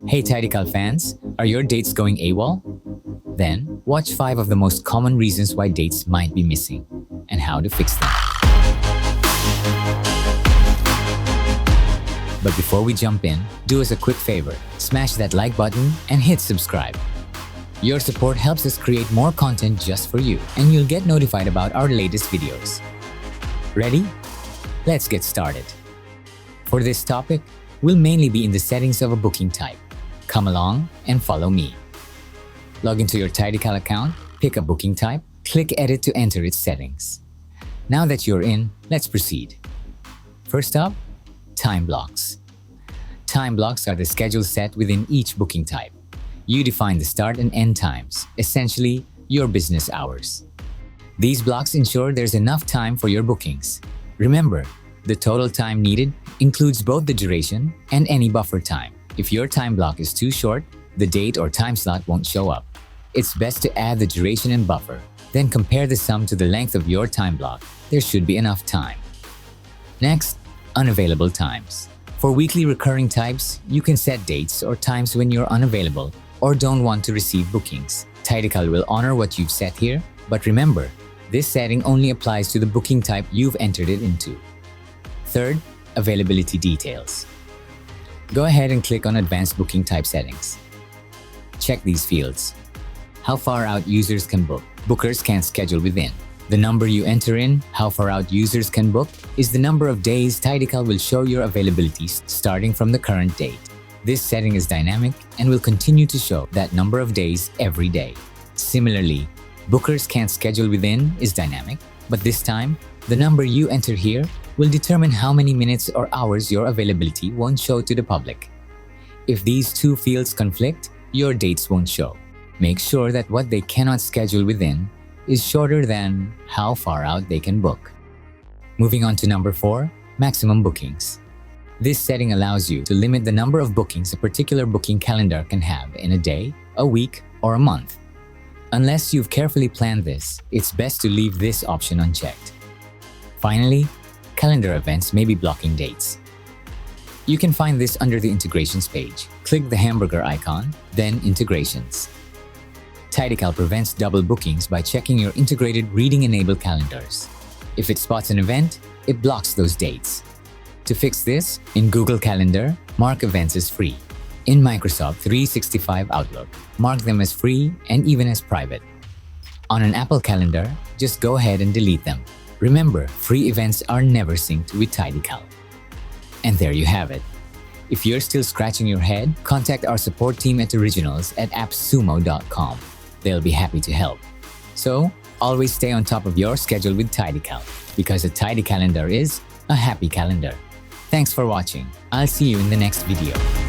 Hey TidyCal fans, are your dates going AWOL? Then, watch 5 of the most common reasons why dates might be missing and how to fix them. But before we jump in, do us a quick favor, smash that like button and hit subscribe. Your support helps us create more content just for you, and you'll get notified about our latest videos. Ready? Let's get started. For this topic, we'll mainly be in the settings of a booking type. Come along and follow me. Log into your TidyCal account, pick a booking type, click Edit to enter its settings. Now that you're in, let's proceed. First up, time blocks. Time blocks are the schedule set within each booking type. You define the start and end times, essentially your business hours. These blocks ensure there's enough time for your bookings. Remember, the total time needed includes both the duration and any buffer time. If your time block is too short, the date or time slot won't show up. It's best to add the duration and buffer, then compare the sum to the length of your time block. There should be enough time. Next, unavailable times. For weekly recurring types, you can set dates or times when you're unavailable or don't want to receive bookings. TidyCal will honor what you've set here, but remember, this setting only applies to the booking type you've entered it into. Third, availability details. Go ahead and click on Advanced Booking Type Settings. Check these fields. How far out users can book. Bookers can't schedule within. The number you enter in, how far out users can book, is the number of days TidyCal will show your availability starting from the current date. This setting is dynamic and will continue to show that number of days every day. Similarly, bookers can't schedule within is dynamic, but this time, the number you enter here will determine how many minutes or hours your availability won't show to the public. If these two fields conflict, your dates won't show. Make sure that what they cannot schedule within is shorter than how far out they can book. Moving on to number 4, maximum bookings. This setting allows you to limit the number of bookings a particular booking calendar can have in a day, a week, or a month. Unless you've carefully planned this, it's best to leave this option unchecked. Finally, calendar events may be blocking dates. You can find this under the Integrations page. Click the hamburger icon, then Integrations. TidyCal prevents double bookings by checking your integrated reading-enabled calendars. If it spots an event, it blocks those dates. To fix this, in Google Calendar, mark events as free. In Microsoft 365 Outlook, mark them as free and even as private. On an Apple Calendar, just go ahead and delete them. Remember, free events are never synced with TidyCal. And there you have it. If you're still scratching your head, contact our support team at Originals at APPSUMO.com. They'll be happy to help. So, always stay on top of your schedule with TidyCal, because a tidy calendar is a happy calendar. Thanks for watching. I'll see you in the next video.